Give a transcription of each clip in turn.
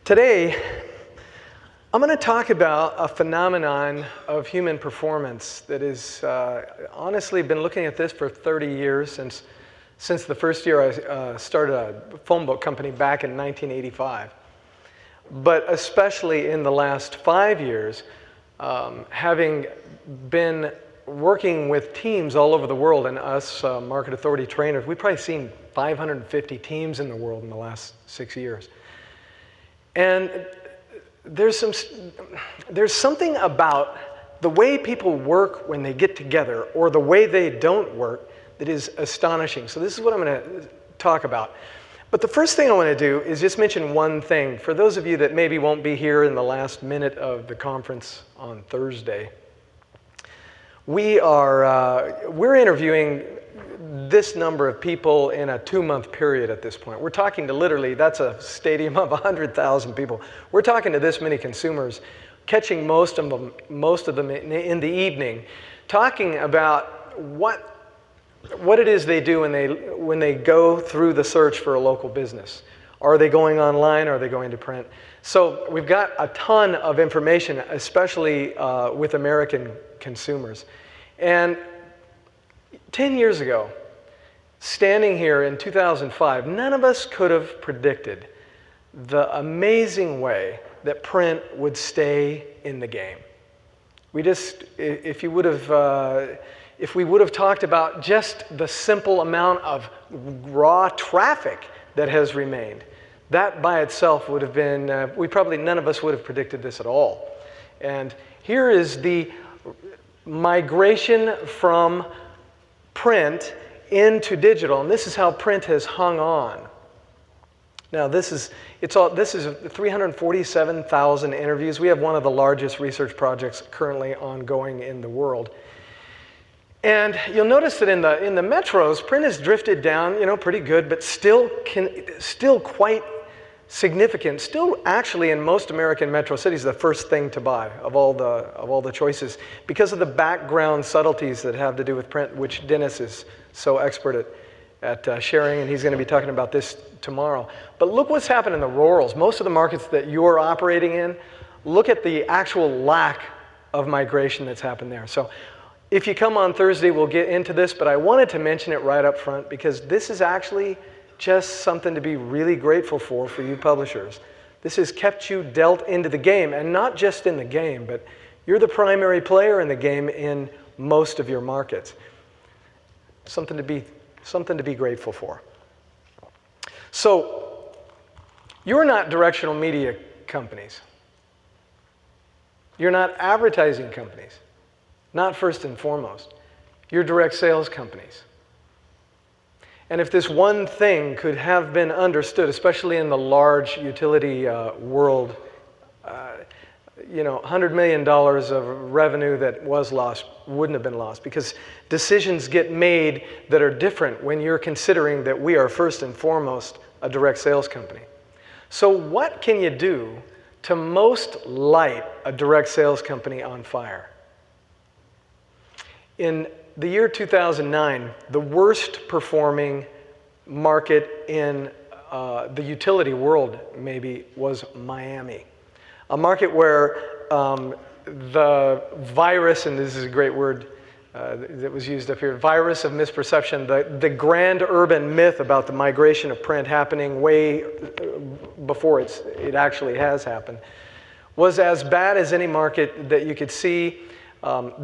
Today, I'm going to talk about a phenomenon of human performance that is honestly been looking at this for 30 years since the first year I started a phone book company back in 1985. But especially in the last 5 years, having been working with teams all over the world, and us market authority trainers, we've probably seen 550 teams in the world in the last 6 years. And there's something about the way people work when they get together or the way they don't work that is astonishing. So this is what I'm going to talk about. But the first thing I want to do is just mention one thing. For those of you that maybe won't be here in the last minute of the conference on Thursday, we're interviewing this number of people in a 2-month period at this point. We're talking to literally, that's a stadium of 100,000 people. We're talking to this many consumers, catching most of them in the evening, talking about what it is they do when they go through the search for a local business. Are they going online? Are they going to print? So we've got a ton of information, especially with American consumers. And 10 years ago, standing here in 2005, none of us could have predicted the amazing way that print would stay in the game. If we would have talked about just the simple amount of raw traffic that has remained, that by itself would have been, none of us would have predicted this at all. And here is the migration from print into digital, and this is how print has hung on. Now this is 347,000 interviews. We have one of the largest research projects currently ongoing in the world. And you'll notice that in the metros, print has drifted down, pretty good, but still quite significant. Still, actually, in most American metro cities, the first thing to buy of all the choices, because of the background subtleties that have to do with print, which Dennis is so expert at sharing, and he's going to be talking about this tomorrow. But look what's happened in the rurals. Most of the markets that you're operating in, look at the actual lack of migration that's happened there. So if you come on Thursday, we'll get into this, but I wanted to mention it right up front because this is actually just something to be really grateful for you publishers. This has kept you dealt into the game, and not just in the game, but you're the primary player in the game in most of your markets. Something to be grateful for. So, you're not directional media companies. You're not advertising companies. Not first and foremost. You're direct sales companies. And if this one thing could have been understood, especially in the large utility world, $100 million of revenue that was lost wouldn't have been lost, because decisions get made that are different when you're considering that we are first and foremost a direct sales company. So what can you do to most light a direct sales company on fire? In the year 2009, the worst performing market in the utility world maybe was Miami. A market where the virus, and this is a great word that was used up here, virus of misperception, the grand urban myth about the migration of print happening way before it actually has happened, was as bad as any market that you could see.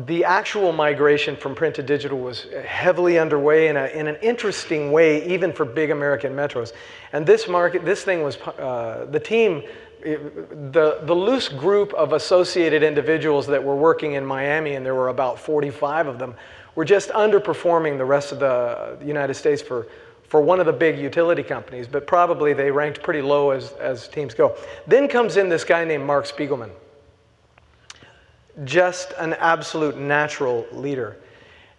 The actual migration from print to digital was heavily underway in an interesting way, even for big American metros. And this thing was, the team, the loose group of associated individuals that were working in Miami, and there were about 45 of them, were just underperforming the rest of the United States for one of the big utility companies, but probably they ranked pretty low as teams go. Then comes in this guy named Mark Spiegelman. Just an absolute natural leader.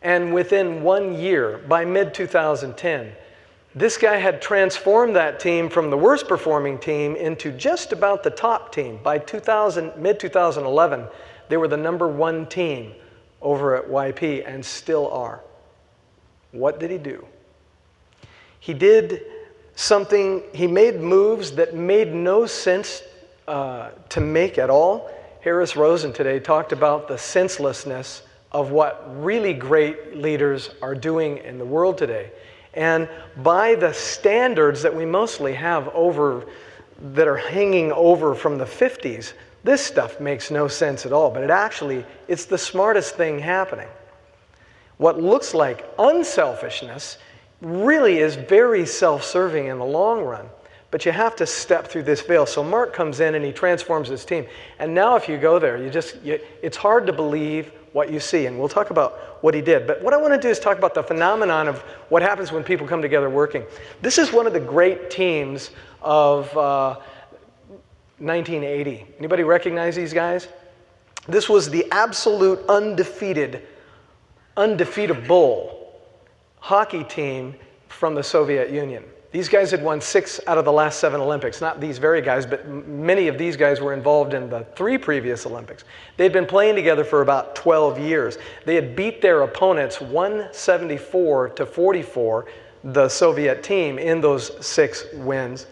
And within 1 year, by mid-2010, this guy had transformed that team from the worst performing team into just about the top team. By mid-2011, they were the #1 team over at YP and still are. What did he do? He did something, he made moves that made no sense to make at all. Harris Rosen today talked about the senselessness of what really great leaders are doing in the world today. And by the standards that we mostly have over, that are hanging over from the 50s, this stuff makes no sense at all, but it's the smartest thing happening. What looks like unselfishness really is very self-serving in the long run, but you have to step through this veil. So Mark comes in and he transforms his team. And now if you go there, it's hard to believe what you see, and we'll talk about what he did. But what I want to do is talk about the phenomenon of what happens when people come together working. This is one of the great teams of 1980. Anybody recognize these guys? This was the absolute undefeatable hockey team from the Soviet Union. These guys had won 6 out of the last 7 Olympics. Not these very guys, but many of these guys were involved in the 3 previous Olympics. They'd been playing together for about 12 years. They had beat their opponents 174-44, the Soviet team, in those 6 wins.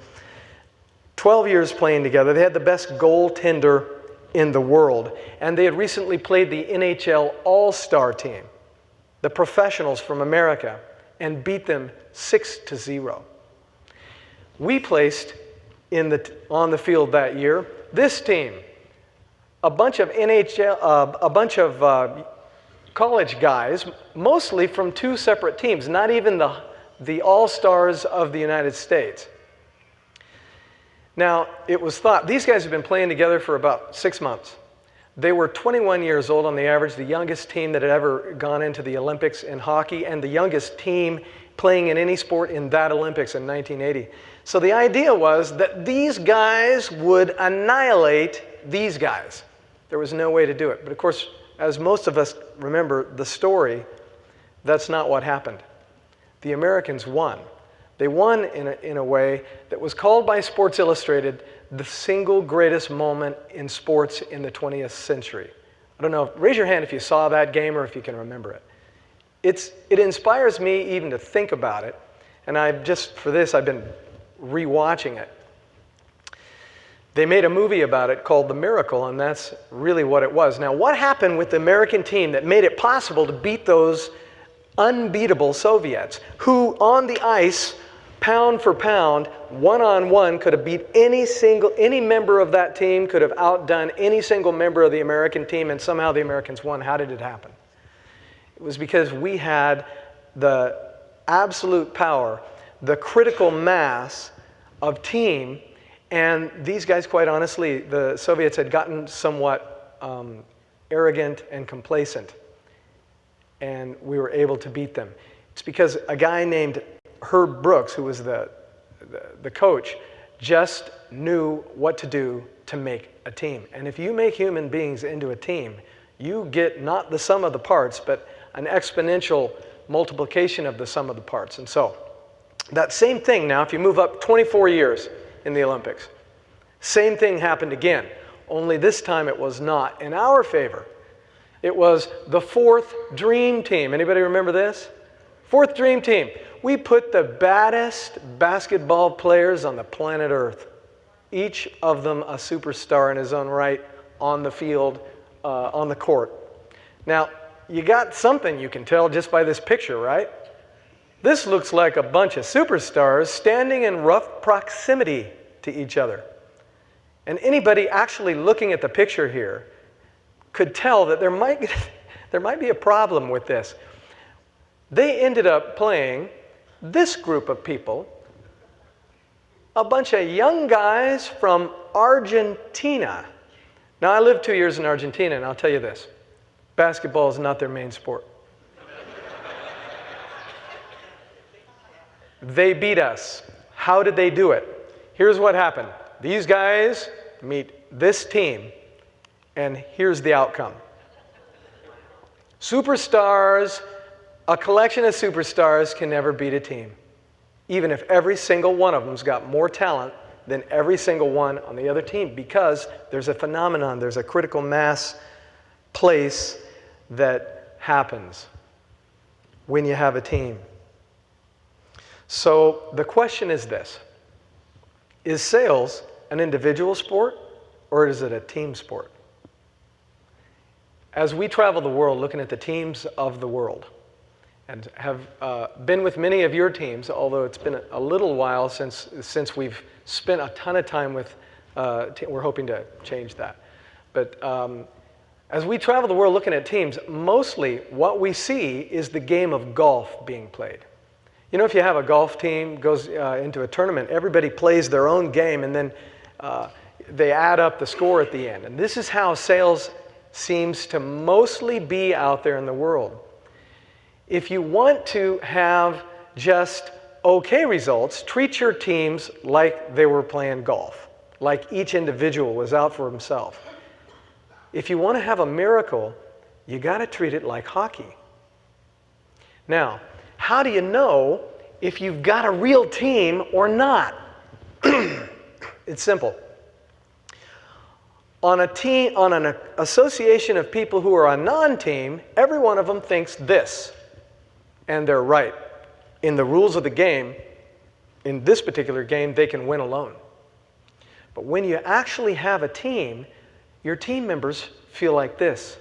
12 years playing together. They had the best goaltender in the world. And they had recently played the NHL All-Star team, the professionals from America, and beat them 6-0. We placed on the field that year this team, a bunch of college guys, mostly from 2 separate teams, not even the All-Stars of the United States. Now, it was thought, these guys have been playing together for about 6 months. They were 21 years old on the average, the youngest team that had ever gone into the Olympics in hockey, and the youngest team playing in any sport in that Olympics in 1980. So the idea was that these guys would annihilate these guys. There was no way to do it. But of course, as most of us remember the story, that's not what happened. The Americans won. They won in a way that was called by Sports Illustrated the single greatest moment in sports in the 20th century. I don't know, raise your hand if you saw that game or if you can remember it. It inspires me even to think about it, and I've been rewatching it. They made a movie about it called The Miracle, and that's really what it was. Now, what happened with the American team that made it possible to beat those unbeatable Soviets, who on the ice, pound for pound, one-on-one, could have beat any member of that team, could have outdone any single member of the American team, and somehow the Americans won? How did it happen? It was because we had the absolute power, the critical mass of team, and these guys, quite honestly, the Soviets had gotten somewhat arrogant and complacent, and we were able to beat them. It's because a guy named Herb Brooks, who was the coach, just knew what to do to make a team. And if you make human beings into a team, you get not the sum of the parts, but an exponential multiplication of the sum of the parts. And so, that same thing now, if you move up 24 years in the Olympics, same thing happened again, only this time it was not in our favor. It was the 4th Dream Team. Anybody remember this? 4th Dream Team. We put the baddest basketball players on the planet Earth, each of them a superstar in his own right, on the field, on the court. Now, you got something you can tell just by this picture, right? This looks like a bunch of superstars standing in rough proximity to each other. And anybody actually looking at the picture here could tell that there might be a problem with this. They ended up playing this group of people, a bunch of young guys from Argentina. Now, I lived 2 years in Argentina, and I'll tell you this. Basketball is not their main sport. They beat us. How did they do it? Here's what happened. These guys meet this team, and here's the outcome. Superstars, a collection of superstars can never beat a team, even if every single one of them's got more talent than every single one on the other team, because there's a phenomenon, there's a critical mass place that happens when you have a team. So the question is this: is sales an individual sport or is it a team sport? As we travel the world looking at the teams of the world, and have been with many of your teams, although it's been a little while since we've spent a ton of time with, we're hoping to change that. But as we travel the world looking at teams, mostly what we see is the game of golf being played. You know, if you have a golf team goes into a tournament, everybody plays their own game, and then they add up the score at the end. And this is how sales seems to mostly be out there in the world. If you want to have just okay results, treat your teams like they were playing golf, like each individual was out for himself. If you want to have a miracle, you got to treat it like hockey. Now, how do you know if you've got a real team or not? It's simple. On an association of people who are a non-team, every one of them thinks this, and they're right. In the rules of the game, in this particular game, they can win alone. But when you actually have a team, your team members feel like this.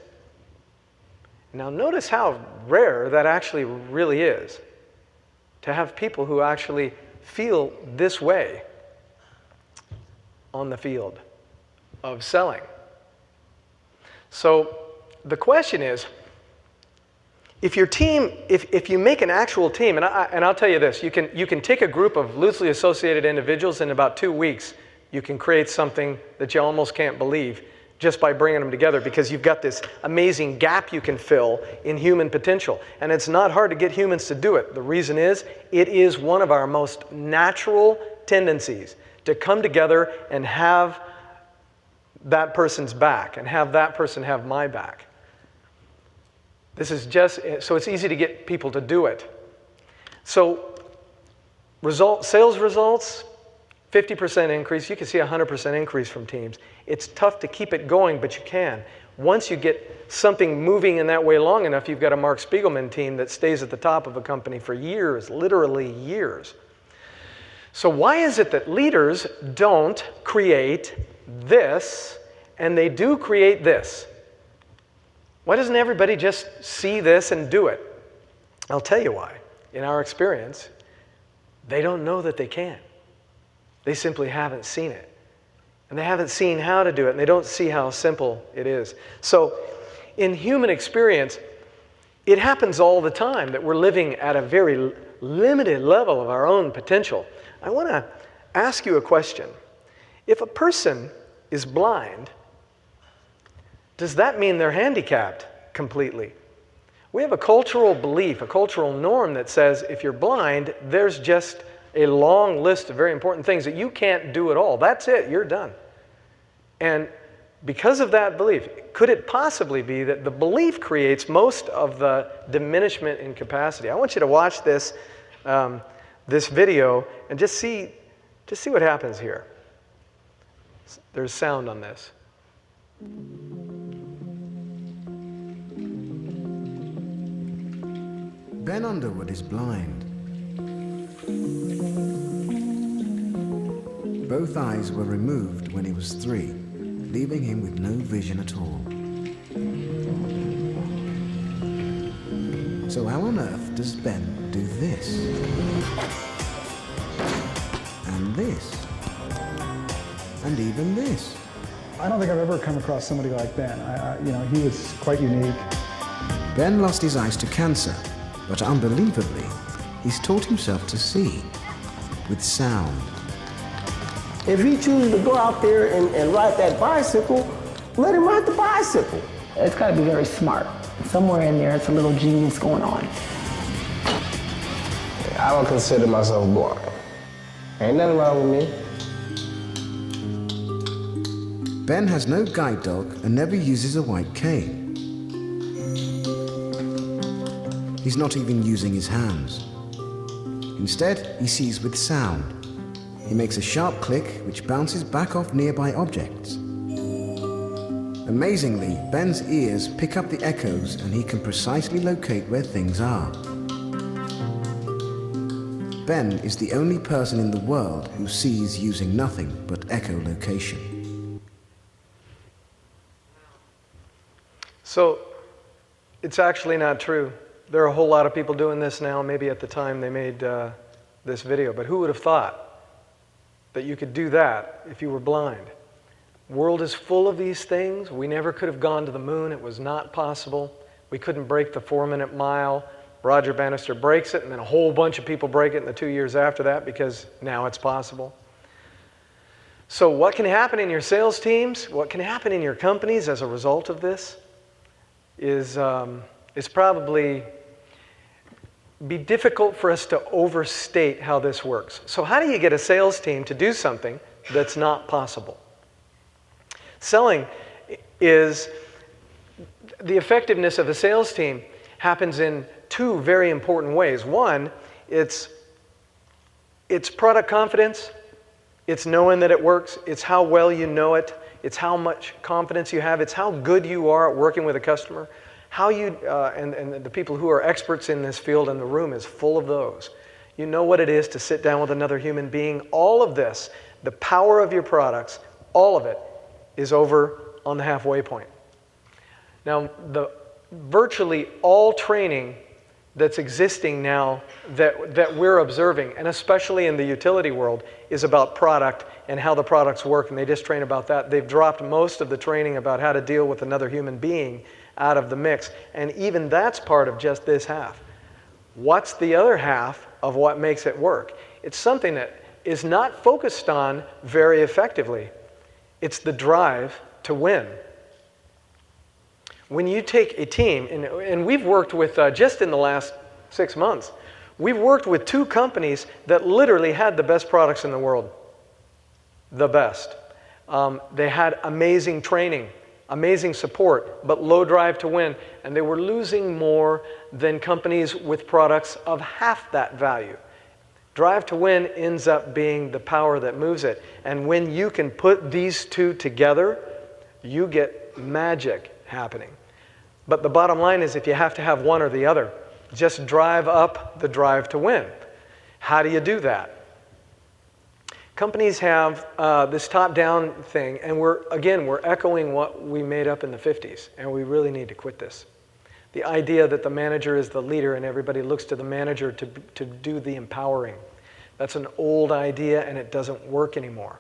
Now notice how rare that actually really is, to have people who actually feel this way on the field of selling. So the question is, if your team, if you make an actual team, and I'll tell you this, you can take a group of loosely associated individuals, in about 2 weeks, you can create something that you almost can't believe just by bringing them together, because you've got this amazing gap you can fill in human potential. And it's not hard to get humans to do it. The reason is, it is one of our most natural tendencies to come together and have that person's back and have that person have my back. This is just, so it's easy to get people to do it. So sales results, 50% increase. You can see 100% increase from teams. It's tough to keep it going, but you can. Once you get something moving in that way long enough, you've got a Mark Spiegelman team that stays at the top of a company for years, literally years. So why is it that leaders don't create this, and they do create this? Why doesn't everybody just see this and do it? I'll tell you why. In our experience, they don't know that they can. They simply haven't seen it. And they haven't seen how to do it, and they don't see how simple it is. So in human experience, it happens all the time that we're living at a very limited level of our own potential. I want to ask you a question. If a person is blind, does that mean they're handicapped completely? We have a cultural belief, a cultural norm that says if you're blind, there's just a long list of very important things that you can't do at all. That's it, you're done. And because of that belief, could it possibly be that the belief creates most of the diminishment in capacity? I want you to watch this, this video and just see what happens here. There's sound on this. Ben Underwood is blind. Both eyes were removed when he was 3, leaving him with no vision at all. So how on earth does Ben do this? And this? And even this? I don't think I've ever come across somebody like Ben. He was quite unique. Ben lost his eyes to cancer, but unbelievably, he's taught himself to see with sound. If he chooses to go out there and ride that bicycle, let him ride the bicycle. It's got to be very smart. Somewhere in there, it's a little genius going on. I don't consider myself blind. Ain't nothing wrong with me. Ben has no guide dog and never uses a white cane. He's not even using his hands. Instead, he sees with sound. He makes a sharp click which bounces back off nearby objects. Amazingly, Ben's ears pick up the echoes and he can precisely locate where things are. Ben is the only person in the world who sees using nothing but echolocation. So it's actually not true. There are a whole lot of people doing this now, maybe at the time they made this video, but who would have thought that you could do that if you were blind? The world is full of these things. We never could have gone to the moon. It was not possible. We couldn't break the 4-minute mile. Roger Bannister breaks it, and then a whole bunch of people break it in the 2 years after that because now it's possible. So what can happen in your sales teams, what can happen in your companies as a result of this is probably be difficult for us to overstate how this works. So how do you get a sales team to do something that's not possible? Selling is, the effectiveness of a sales team happens in two very important ways. One, it's product confidence. It's knowing that it works. It's how well you know it. It's how much confidence you have. It's how good you are at working with a customer. How you, and the people who are experts in this field in the room is full of those. You know what it is to sit down with another human being. All of this, the power of your products, all of it is over on the halfway point. Now, virtually all training that's existing now that we're observing, and especially in the utility world, is about product and how the products work, and they just train about that. They've dropped most of the training about how to deal with another human being out of the mix, and even that's part of just this half. What's the other half of what makes it work? It's something that is not focused on very effectively. It's the drive to win. When you take a team, and we've worked with, just in the last 6 months, we've worked with 2 companies that literally had the best products in the world. The best. They had amazing training, amazing support, but low drive to win, and they were losing more than companies with products of half that value. Drive to win ends up being the power that moves it, and when you can put these two together, you get magic happening. But the bottom line is if you have to have one or the other, just drive up the drive to win. How do you do that? Companies have this top-down thing, and we're echoing what we made up in the 50s, and we really need to quit this. The idea that the manager is the leader and everybody looks to the manager to do the empowering. That's an old idea, and it doesn't work anymore.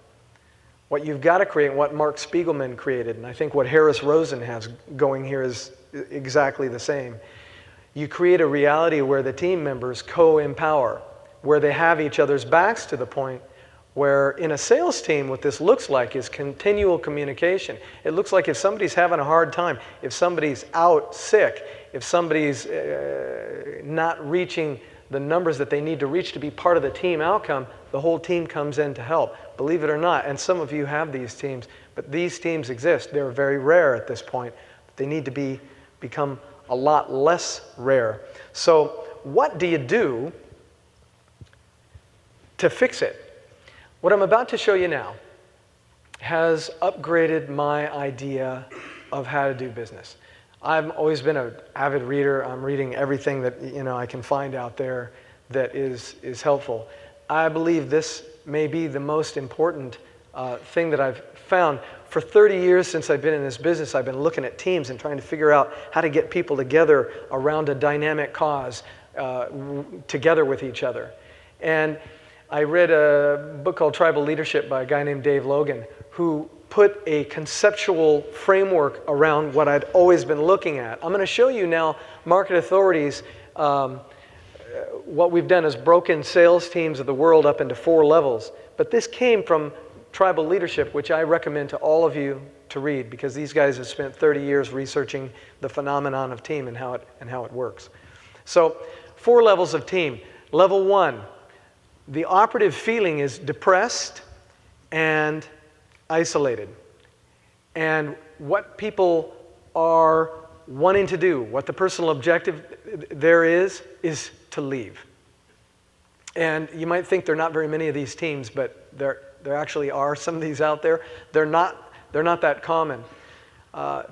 What you've got to create, what Mark Spiegelman created, and I think what Harris Rosen has going here is exactly the same. You create a reality where the team members co-empower, where they have each other's backs to the point where in a sales team what this looks like is continual communication. It looks like if somebody's having a hard time, if somebody's out sick, if somebody's not reaching the numbers that they need to reach to be part of the team outcome, the whole team comes in to help. Believe it or not, and some of you have these teams, but these teams exist. They're very rare at this point. They need to become a lot less rare. So what do you do to fix it? What I'm about to show you now has upgraded my idea of how to do business. I've always been an avid reader. I'm reading everything that I can find out there that is helpful. I believe this may be the most important thing that I've found. For 30 years since I've been in this business, I've been looking at teams and trying to figure out how to get people together around a dynamic cause, together with each other. And I read a book called Tribal Leadership by a guy named Dave Logan, who put a conceptual framework around what I'd always been looking at. I'm going to show you now market authorities. What we've done is broken sales teams of the world up into 4 levels. But this came from Tribal Leadership, which I recommend to all of you to read, because these guys have spent 30 years researching the phenomenon of team and how it works. So 4 levels of team. Level 1, the operative feeling is depressed and isolated. And what people are wanting to do, what the personal objective there is to leave. And you might think there are not very many of these teams, but there actually are some of these out there. They're not that common.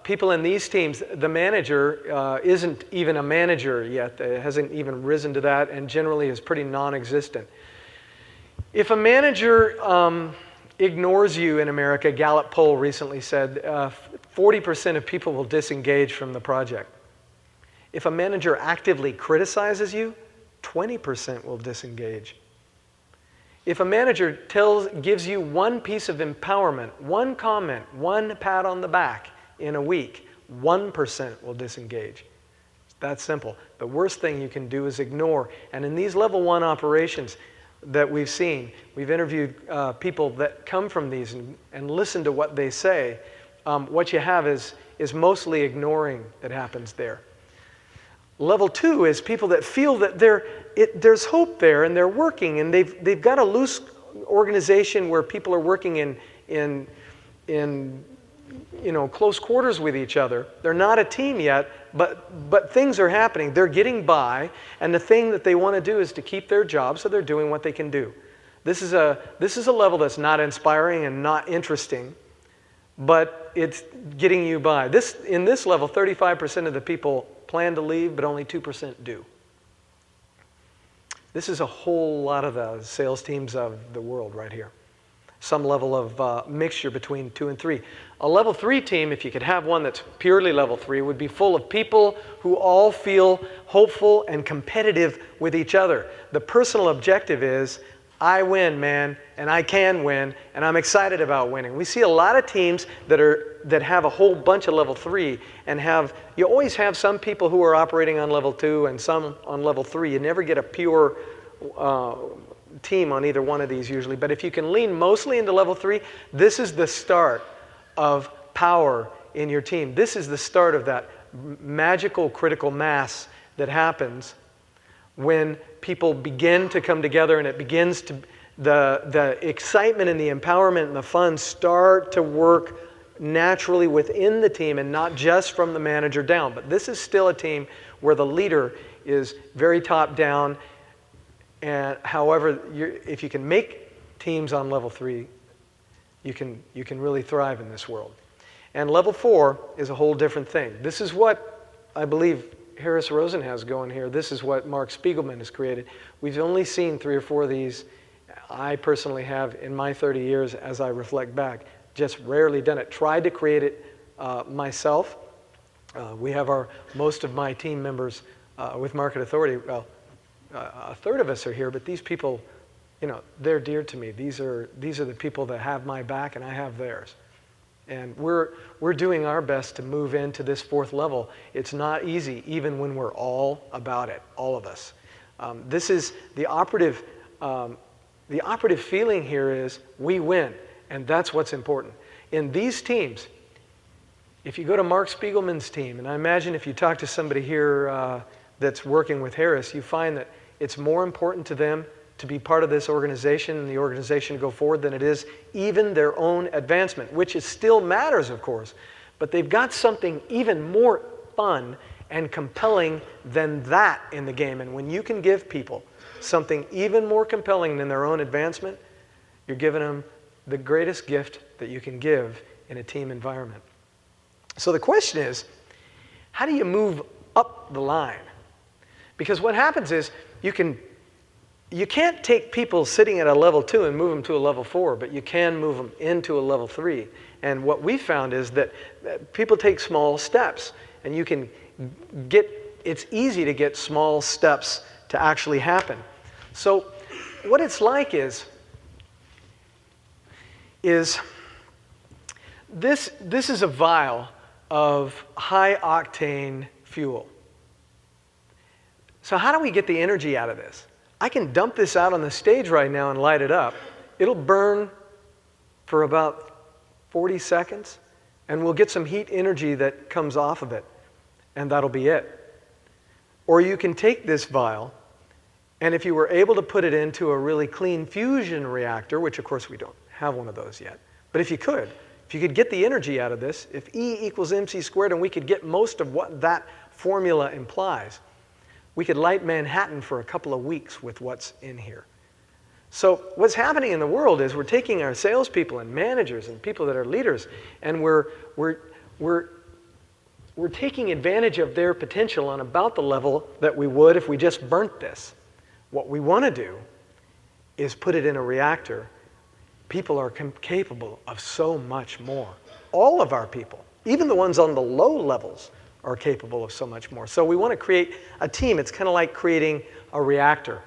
People in these teams, the manager isn't even a manager yet. It hasn't even risen to that, and generally is pretty non-existent. If a manager ignores you in America, Gallup poll recently said 40% of people will disengage from the project. If a manager actively criticizes you, 20% will disengage. If a manager gives you one piece of empowerment, one comment, one pat on the back in a week, 1% will disengage. It's that simple. The worst thing you can do is ignore. And in these level 1 operations that we've seen, we've interviewed people that come from these and listen to what they say. What you have is mostly ignoring that happens there. Level 2 is people that feel that there's hope there and they're working and they've got a loose organization where people are working in close quarters with each other. They're not a team yet, but things are happening. They're getting by, and the thing that they want to do is to keep their job, so they're doing what they can do. This is a level that's not inspiring and not interesting, but it's getting you by. In this level, 35% of the people plan to leave, but only 2% do. This is a whole lot of the sales teams of the world right here. Some level of mixture between 2 and 3. A level 3 team, if you could have one that's purely level 3, would be full of people who all feel hopeful and competitive with each other. The personal objective is, I win, man, and I can win, and I'm excited about winning. We see a lot of teams that have a whole bunch of level 3 and you always have some people who are operating on level 2 and some on level 3. You never get a pure team on either one of these usually, but if you can lean mostly into level 3, this is the start of power in your team. This is the start of that magical critical mass that happens when people begin to come together and it begins to, the excitement and the empowerment and the fun start to work naturally within the team and not just from the manager down. But this is still a team where the leader is very top down. And however, if you can make teams on level 3, you can really thrive in this world. And level 4 is a whole different thing. This is what I believe Harris Rosen has going here. This is what Mark Spiegelman has created. We've only seen 3 or 4 of these. I personally have, in my 30 years, as I reflect back, just rarely done it. Tried to create it myself. We have most of my team members with Market Authority. Well, a third of us are here, but these people, they're dear to me. These are the people that have my back and I have theirs. And we're doing our best to move into this 4th level. It's not easy, even when we're all about it, all of us. This is the operative feeling here is we win, and that's what's important. In these teams, if you go to Mark Spiegelman's team, and I imagine if you talk to somebody here that's working with Harris, you find that it's more important to them to be part of this organization and the organization to go forward than it is even their own advancement, which still matters, of course. But they've got something even more fun and compelling than that in the game. And when you can give people something even more compelling than their own advancement, you're giving them the greatest gift that you can give in a team environment. So the question is, how do you move up the line? Because what happens is you can't take people sitting at a level 2 and move them to a level 4, but you can move them into a level 3. And what we found is that people take small steps, and it's easy to get small steps to actually happen. So what it's like is this is a vial of high octane fuel. So how do we get the energy out of this? I can dump this out on the stage right now and light it up. It'll burn for about 40 seconds, and we'll get some heat energy that comes off of it, and that'll be it. Or you can take this vial, and if you were able to put it into a really clean fusion reactor, which of course we don't have one of those yet, but if you could get the energy out of this, if E equals mc squared, and we could get most of what that formula implies, we could light Manhattan for a couple of weeks with what's in here. So what's happening in the world is we're taking our salespeople and managers and people that are leaders, and we're taking advantage of their potential on about the level that we would if we just burnt this. What we want to do is put it in a reactor people are capable of so much more. All of our people, even the ones on the low levels, are capable of so much more. So we want to create a team. It's kind of like creating a reactor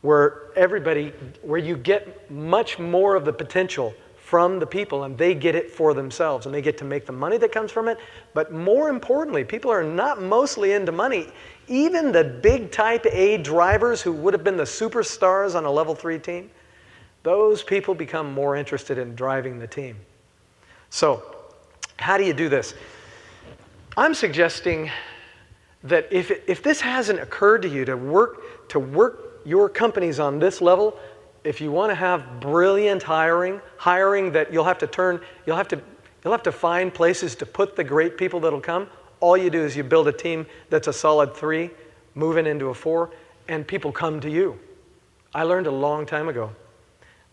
where you get much more of the potential from the people, and they get it for themselves, and they get to make the money that comes from it. But more importantly, people are not mostly into money. Even the big type A drivers who would have been the superstars on a level 3 team, those people become more interested in driving the team. So how do you do this? I'm suggesting that if this hasn't occurred to you to work your companies on this level, if you want to have brilliant hiring that you'll have to find places to put the great people that'll come, all you do is you build a team that's a solid 3, moving into a 4, and people come to you. I learned a long time ago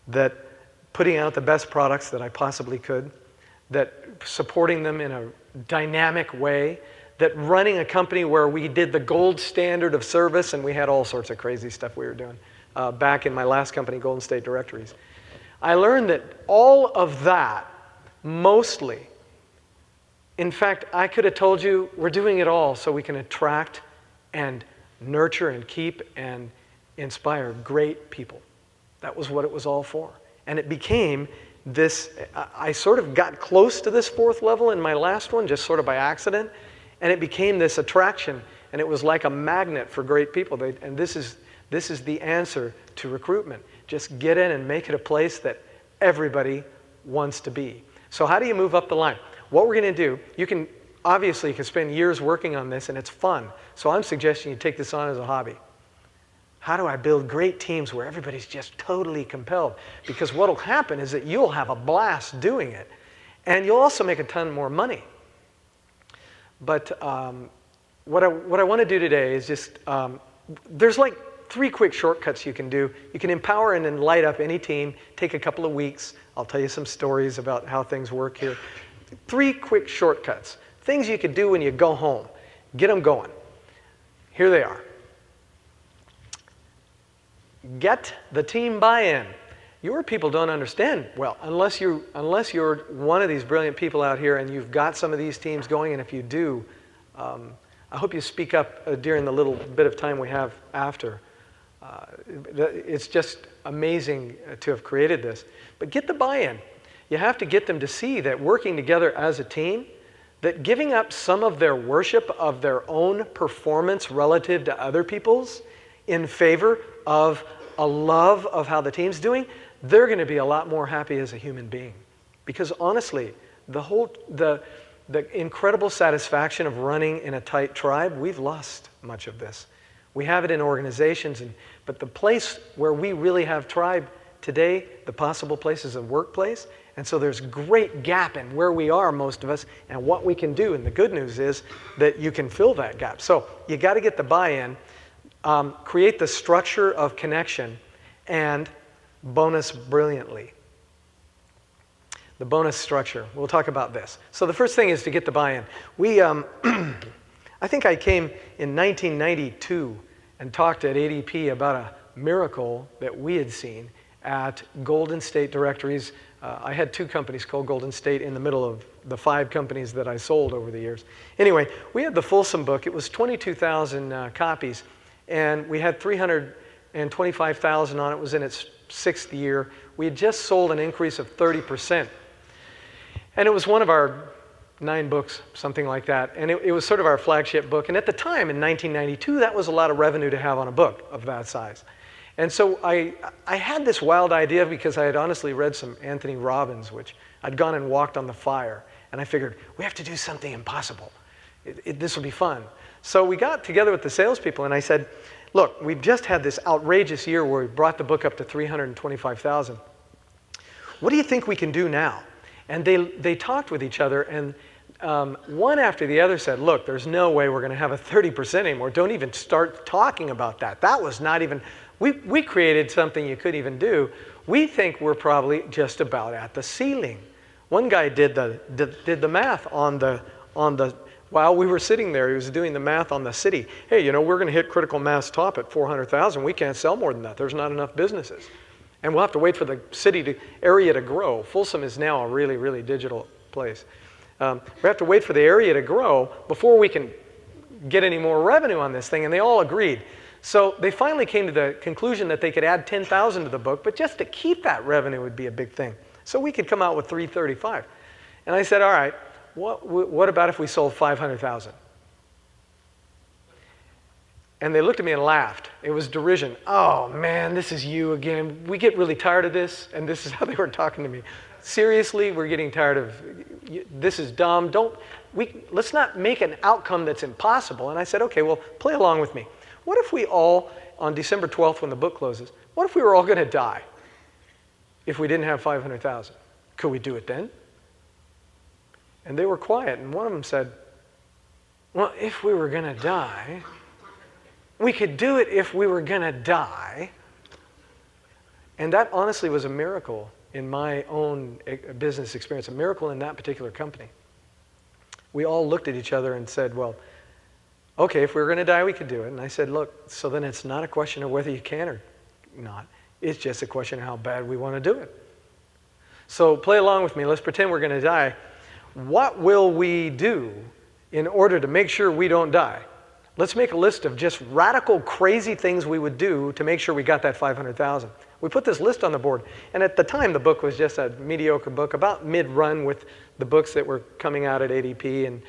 that putting out the best products that I possibly could, that supporting them in a dynamic way, that running a company where we did the gold standard of service, and we had all sorts of crazy stuff we were doing back in my last company, Golden State Directories. I learned that all of that, mostly, in fact, I could have told you we're doing it all so we can attract and nurture and keep and inspire great people. That was what it was all for. And it became this, I sort of got close to this 4th level in my last one, just sort of by accident, and it became this attraction, and it was like a magnet for great people. And this is the answer to recruitment. Just get in and make it a place that everybody wants to be. So how do you move up the line? What we're going to do, obviously you can spend years working on this, and it's fun. So I'm suggesting you take this on as a hobby. How do I build great teams where everybody's just totally compelled? Because what will happen is that you'll have a blast doing it, and you'll also make a ton more money. But what I want to do today is just, there's like 3 quick shortcuts you can do. You can empower and then light up any team, take a couple of weeks. I'll tell you some stories about how things work here. 3 quick shortcuts, things you could do when you go home. Get them going. Here they are. Get the team buy-in. Your people don't understand well unless you're one of these brilliant people out here and you've got some of these teams going, and if you do, I hope you speak up during the little bit of time we have after. It's just amazing to have created this. But get the buy-in. You have to get them to see that working together as a team, that giving up some of their worship of their own performance relative to other people's in favor of a love of how the team's doing, they're going to be a lot more happy as a human being. Because honestly, the incredible satisfaction of running in a tight tribe, we've lost much of this. We have it in organizations, but the place where we really have tribe today, the possible place is a workplace. And so there's great gap in where we are, most of us, and what we can do. And the good news is that you can fill that gap. So you got to get the buy-in, create the structure of connection, and bonus brilliantly. The bonus structure. We'll talk about this. So the first thing is to get the buy-in. I think I came in 1992 and talked at ADP about a miracle that we had seen at Golden State Directories. I had 2 companies called Golden State in the middle of the 5 companies that I sold over the years. Anyway, we had the Folsom book. It was 22,000 copies, and we had 325,000 on it. It was in its 6th year. We had just sold an increase of 30%. And it was one of our 9 books, something like that. And it was sort of our flagship book. And at the time, in 1992, that was a lot of revenue to have on a book of that size. And so I had this wild idea because I had honestly read some Anthony Robbins, which I'd gone and walked on the fire. And I figured, we have to do something impossible. This will be fun. So we got together with the salespeople, and I said, look, we've just had this outrageous year where we brought the book up to 325,000. What do you think we can do now? And they talked with each other, and one after the other said, look, there's no way we're going to have a 30% anymore. Don't even start talking about that. That was not even, we created something you couldn't even do. We think we're probably just about at the ceiling. One guy did the math on the while we were sitting there, he was doing the math on the city. Hey, we're going to hit critical mass top at 400,000. We can't sell more than that. There's not enough businesses. And we'll have to wait for the area to grow. Folsom is now a really, really digital place. We have to wait for the area to grow before we can get any more revenue on this thing, and they all agreed. So they finally came to the conclusion that they could add 10,000 to the book, but just to keep that revenue would be a big thing. So we could come out with 335. And I said, all right, what about if we sold 500,000? And they looked at me and laughed. It was derision. Oh man, this is you again. We get really tired of this. And this is how they were talking to me. Seriously, we're getting tired of, this is dumb. Let's not make an outcome that's impossible. And I said, okay, well, play along with me. What if we all, on December 12th when the book closes, what if we were all going to die if we didn't have 500,000? Could we do it then? And they were quiet. And one of them said, well, if we were going to die, we could do it if we were going to die. And that honestly was a miracle in my own business experience, a miracle in that particular company. We all looked at each other and said, well, okay, if we were going to die, we could do it. And I said, look, so then it's not a question of whether you can or not. It's just a question of how bad we want to do it. So play along with me. Let's pretend we're going to die. What will we do in order to make sure we don't die? Let's make a list of just radical, crazy things we would do to make sure we got that 500,000. We put this list on the board. And at the time, the book was just a mediocre book, about mid-run with the books that were coming out at ADP. And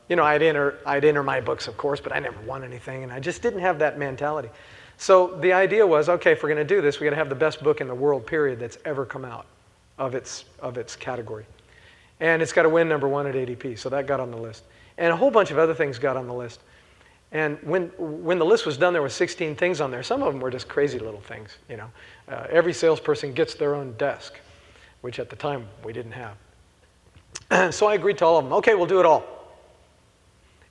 you know, I'd enter my books, of course, but I never won anything. And I just didn't have that mentality. So the idea was, okay, if we're going to do this, we're going to have the best book in the world, period, that's ever come out of its category. And it's got to win #1 at ADP. So that got on the list. And a whole bunch of other things got on the list. And when the list was done, there were 16 things on there. Some of them were just crazy little things, you know. Every salesperson gets their own desk, which at the time we didn't have. So I agreed to all of them. Okay, we'll do it all.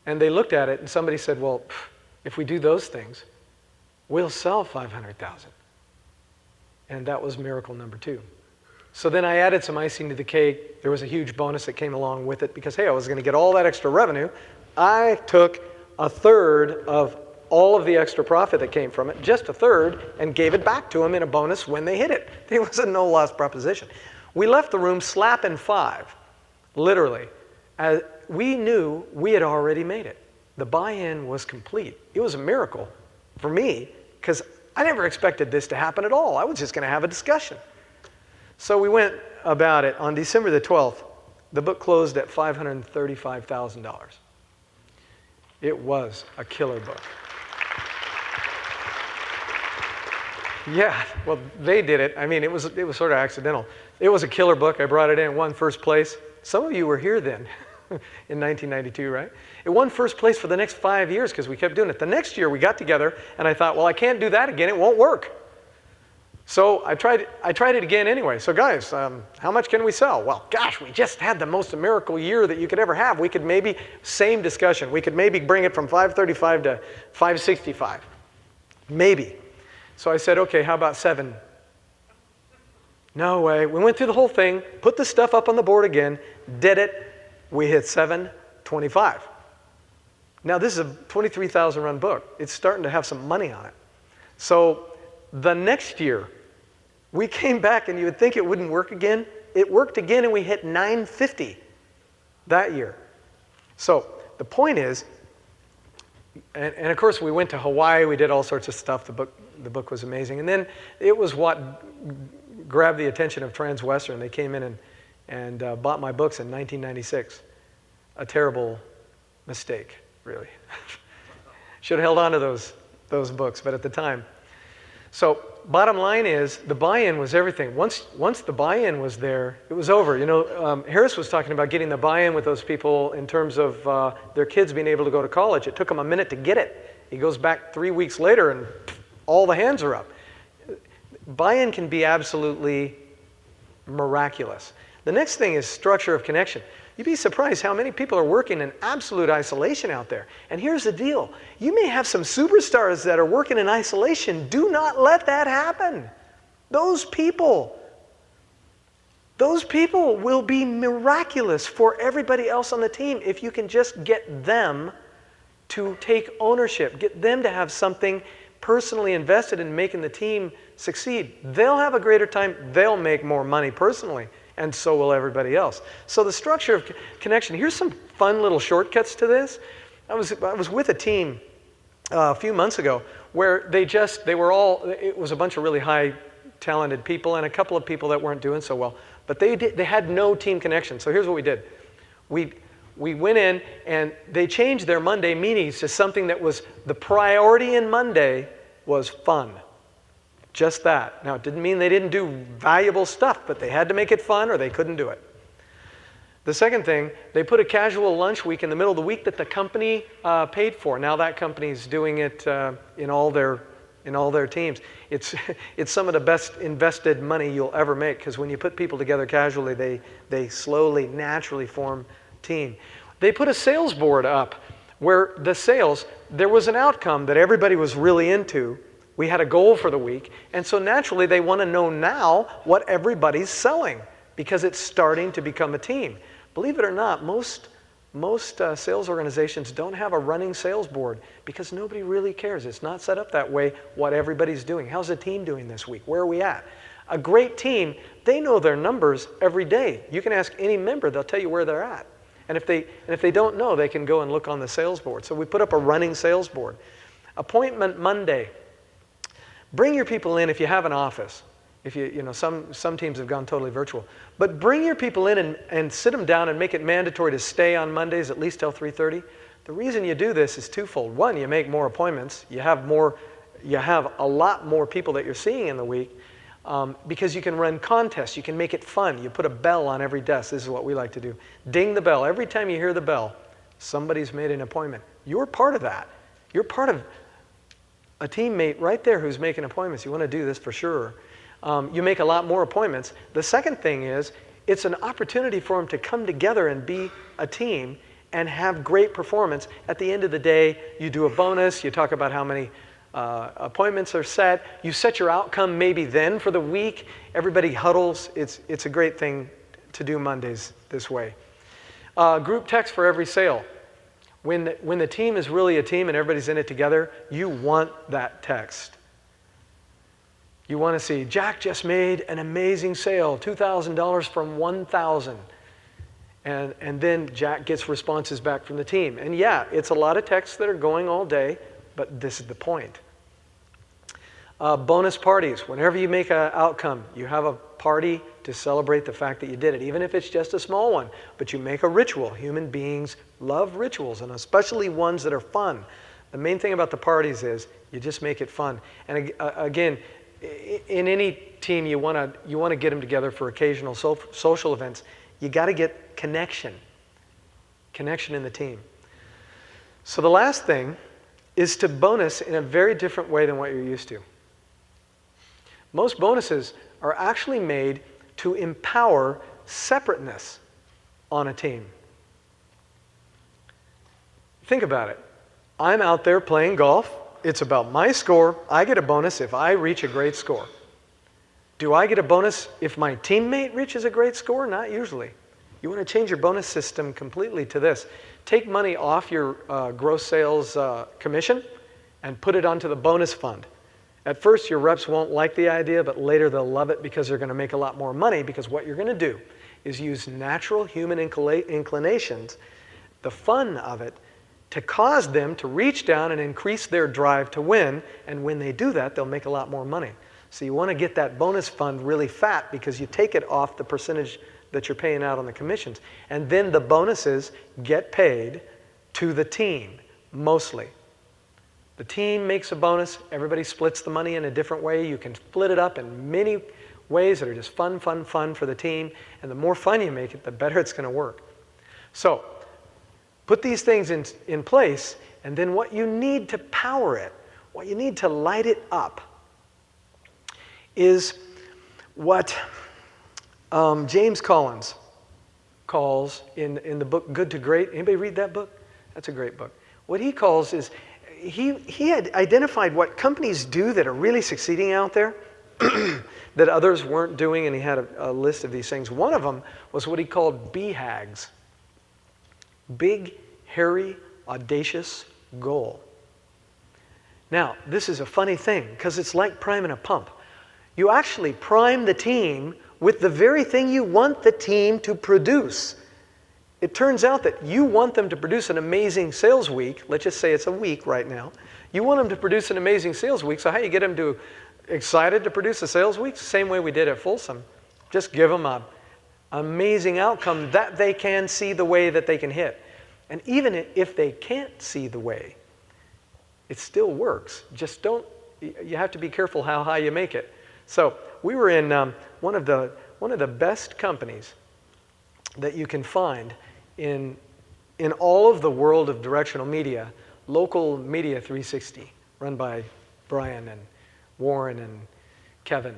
And they looked at it, and somebody said, well, if we do those things, we'll sell 500,000. And that was miracle #2. So then I added some icing to the cake. There was a huge bonus that came along with it because, hey, I was going to get all that extra revenue. I took a third of all of the extra profit that came from it, just a third, and gave it back to them in a bonus when they hit it. It was a no-loss proposition. We left the room slapping 5, literally. We knew we had already made it. The buy-in was complete. It was a miracle for me because I never expected this to happen at all. I was just going to have a discussion. So we went about it. On December the 12th, the book closed at $535,000. It was a killer book. Yeah, well, they did it. I mean, it was sort of accidental. It was a killer book. I brought it in, won first place. Some of you were here then in 1992, right? It won first place for the next 5 years because we kept doing it. The next year we got together and I thought, well, I can't do that again. It won't work. So I tried it again anyway. So guys, how much can we sell? Well, gosh, we just had the most miracle year that you could ever have. We could maybe, same discussion, we could maybe bring it from 535 to 565. Maybe. So I said, okay, how about 7? No way. We went through the whole thing, put the stuff up on the board again, did it. We hit 725. Now this is a 23,000 run book. It's starting to have some money on it. So the next year, we came back and you would think it wouldn't work again. It worked again and we hit 950 that year. So the point is, and of course we went to Hawaii, we did all sorts of stuff. The book was amazing. And then it was what grabbed the attention of Transwestern. They came in and bought my books in 1996. A terrible mistake, really. Should have held on to those books, but at the time. So bottom line is, the buy-in was everything. Once the buy-in was there, it was over. You know, Harris was talking about getting the buy-in with those people in terms of their kids being able to go to college. It took them a minute to get it. He goes back 3 weeks later and all the hands are up. Buy-in can be absolutely miraculous. The next thing is structure of connection. You'd be surprised how many people are working in absolute isolation out there. And here's the deal. You may have some superstars that are working in isolation. Do not let that happen. Those people will be miraculous for everybody else on the team if you can just get them to take ownership, get them to have something personally invested in making the team succeed, they'll have a greater time, they'll make more money personally, and so will everybody else. So the structure of connection, here's some fun little shortcuts to this. I was with a team a few months ago where it was a bunch of really high talented people and a couple of people that weren't doing so well, but they had no team connection. So here's what we did. We went in and they changed their Monday meetings to something that was the priority in Monday was fun. Just that. Now, it didn't mean they didn't do valuable stuff, but they had to make it fun or they couldn't do it. The second thing, they put a casual lunch week in the middle of the week that the company paid for. Now that company's doing it in all their teams. It's some of the best invested money you'll ever make, because when you put people together casually, they slowly, naturally form team. They put a sales board up where there was an outcome that everybody was really into. We had a goal for the week, and so naturally they want to know now what everybody's selling because it's starting to become a team. Believe it or not, most sales organizations don't have a running sales board because nobody really cares. It's not set up that way what everybody's doing. How's the team doing this week? Where are we at? A great team, they know their numbers every day. You can ask any member, they'll tell you where they're at. And if they don't know, they can go and look on the sales board. So we put up a running sales board. Appointment Monday. Bring your people in if you have an office. If some teams have gone totally virtual. But bring your people in and sit them down and make it mandatory to stay on Mondays at least till 3:30. The reason you do this is twofold. One, you make more appointments. You have a lot more people that you're seeing in the week because you can run contests. You can make it fun. You put a bell on every desk. This is what we like to do. Ding the bell. Every time you hear the bell, somebody's made an appointment. You're part of that. You're part of a teammate right there who's making appointments. You want to do this for sure. You make a lot more appointments. The second thing is, it's an opportunity for them to come together and be a team and have great performance. At the end of the day, you do a bonus. You talk about how many appointments are set. You set your outcome maybe then for the week. Everybody huddles. It's a great thing to do Mondays this way. Group text for every sale. When the team is really a team and everybody's in it together, you want that text. You want to see, Jack just made an amazing sale, $2,000 from $1,000. And then Jack gets responses back from the team. And yeah, it's a lot of texts that are going all day, but this is the point. Bonus parties. Whenever you make an outcome, you have a party to celebrate the fact that you did it, even if it's just a small one. But you make a ritual. Human beings love rituals, and especially ones that are fun. The main thing about the parties is you just make it fun. And again, in any team, you want to get them together for occasional social events. You got to get connection in the team. So the last thing is to bonus in a very different way than what you're used to. Most bonuses are actually made to empower separateness on a team. Think about it. I'm out there playing golf. It's about my score. I get a bonus if I reach a great score. Do I get a bonus if my teammate reaches a great score? Not usually. You want to change your bonus system completely to this. Take money off your gross sales commission and put it onto the bonus fund. At first, your reps won't like the idea, but later they'll love it because they're going to make a lot more money, because what you're going to do is use natural human inclinations, the fun of it, to cause them to reach down and increase their drive to win. And when they do that, they'll make a lot more money. So you want to get that bonus fund really fat because you take it off the percentage that you're paying out on the commissions. And then the bonuses get paid to the team, mostly. The team makes a bonus. Everybody splits the money in a different way. You can split it up in many ways that are just fun for the team. And the more fun you make it, the better it's going to work. So put these things in place, and then what you need to power it, what you need to light it up, is what James Collins calls in the book Good to Great. Anybody read that book? That's a great book. What he calls is, he had identified what companies do that are really succeeding out there that others weren't doing, and he had a list of these things. One of them was what he called BHAGs. Big, hairy, audacious goal. Now, this is a funny thing because it's like priming a pump. You actually prime the team with the very thing you want the team to produce. It turns out that you want them to produce an amazing sales week. Let's just say it's a week right now. You want them to produce an amazing sales week. So how you get them to excited to produce a sales week? Same way we did at Folsom. Just give them an amazing outcome that they can see the way that they can hit. And even if they can't see the way, it still works. Just you have to be careful how high you make it. So we were in one of the best companies that you can find in all of the world of directional media, Local Media 360, run by Brian and Warren and Kevin.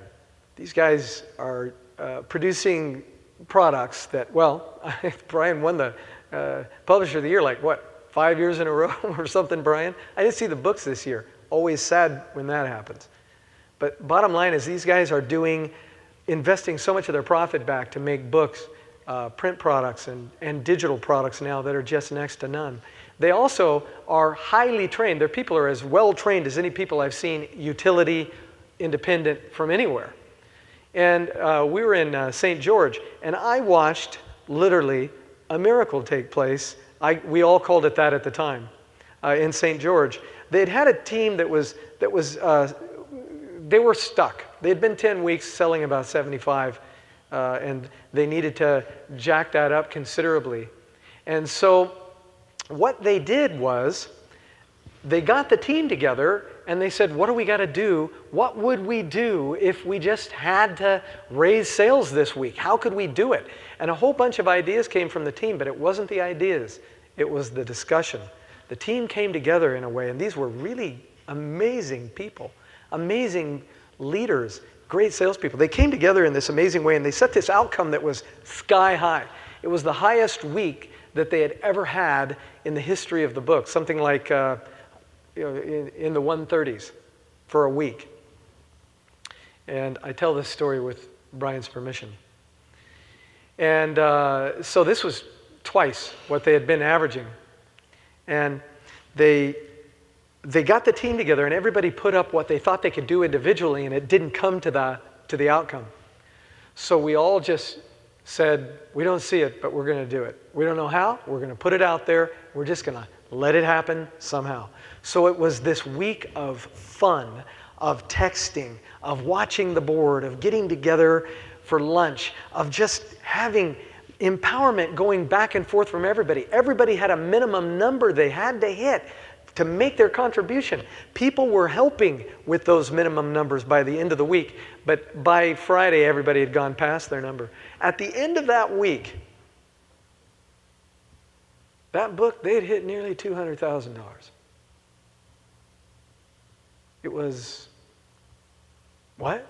These guys are producing products that, well, Brian won the Publisher of the Year, like what, 5 years in a row or something, Brian? I didn't see the books this year. Always sad when that happens. But bottom line is these guys are investing so much of their profit back to make books, print products, and digital products now that are just next to none. They also are highly trained. Their people are as well trained as any people I've seen, utility, independent from anywhere. And we were in St. George, and I watched literally a miracle take place. We all called it that at the time in St. George. They'd had a team that was they were stuck. They had been 10 weeks selling about 75, and they needed to jack that up considerably. And so what they did was they got the team together and they said, what do we got to do? What would we do if we just had to raise sales this week? How could we do it? And a whole bunch of ideas came from the team, but it wasn't the ideas. It was the discussion. The team came together in a way, and these were really amazing people, amazing leaders, great salespeople. They came together in this amazing way, and they set this outcome that was sky high. It was the highest week that they had ever had in the history of the book, something like in the 130s for a week. And I tell this story with Brian's permission. And so this was twice what they had been averaging. And they got the team together, and everybody put up what they thought they could do individually, and it didn't come to the outcome. So we all just said, we don't see it, but we're going to do it. We don't know how. We're going to put it out there. We're just going to let it happen somehow. So it was this week of fun, of texting, of watching the board, of getting together for lunch, of just having empowerment going back and forth from everybody. Everybody had a minimum number they had to hit to make their contribution. People were helping with those minimum numbers by the end of the week, but by Friday, everybody had gone past their number. At the end of that week, that book, they had hit nearly $200,000. It was, what?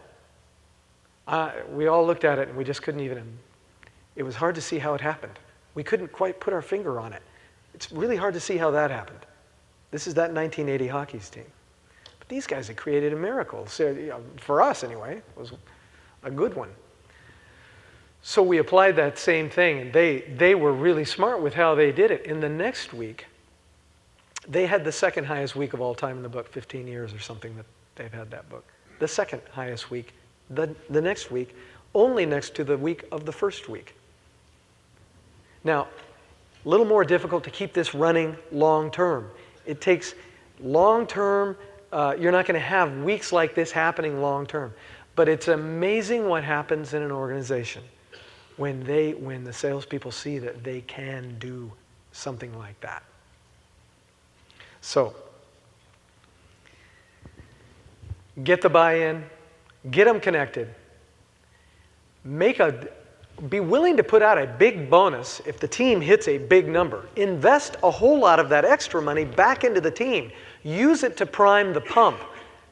We all looked at it and we just couldn't even, it was hard to see how it happened. We couldn't quite put our finger on it. It's really hard to see how that happened. This is that 1980 Hockey's team. But these guys had created a miracle. So, for us anyway, it was a good one. So we applied that same thing, and they were really smart with how they did it. In the next week, they had the second highest week of all time in the book, 15 years or something that they've had that book. The second highest week, the next week, only next to the week of the first week. Now, a little more difficult to keep this running long term. It takes long term, you're not going to have weeks like this happening long term. But it's amazing what happens in an organization when the salespeople see that they can do something like that. So, get the buy-in, get them connected, be willing to put out a big bonus if the team hits a big number. Invest a whole lot of that extra money back into the team. Use it to prime the pump.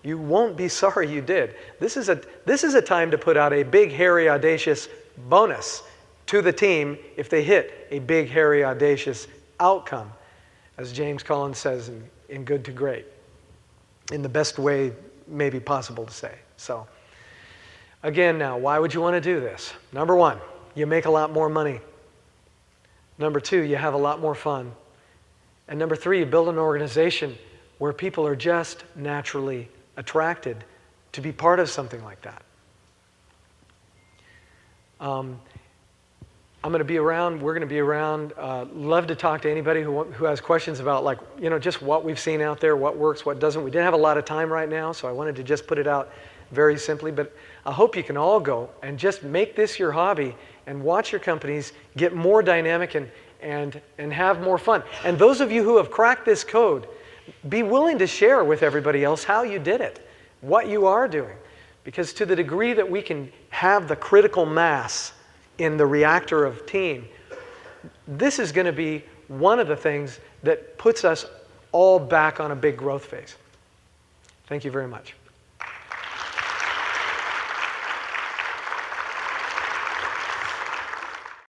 You won't be sorry you did. This is a time to put out a big, hairy, audacious bonus to the team if they hit a big, hairy, audacious outcome, as James Collins says in Good to Great, in the best way maybe possible to say. So, again now, why would you want to do this? Number one, you make a lot more money. Number two, you have a lot more fun. And number three, you build an organization where people are just naturally attracted to be part of something like that. I'm going to be around. We're going to be around. Love to talk to anybody who has questions about, like, just what we've seen out there, what works, what doesn't. We didn't have a lot of time right now, so I wanted to just put it out very simply. But I hope you can all go and just make this your hobby and watch your companies get more dynamic and have more fun. And those of you who have cracked this code, be willing to share with everybody else how you did it, what you are doing. Because to the degree that we can have the critical mass in the reactor of team, this is going to be one of the things that puts us all back on a big growth phase. Thank you very much.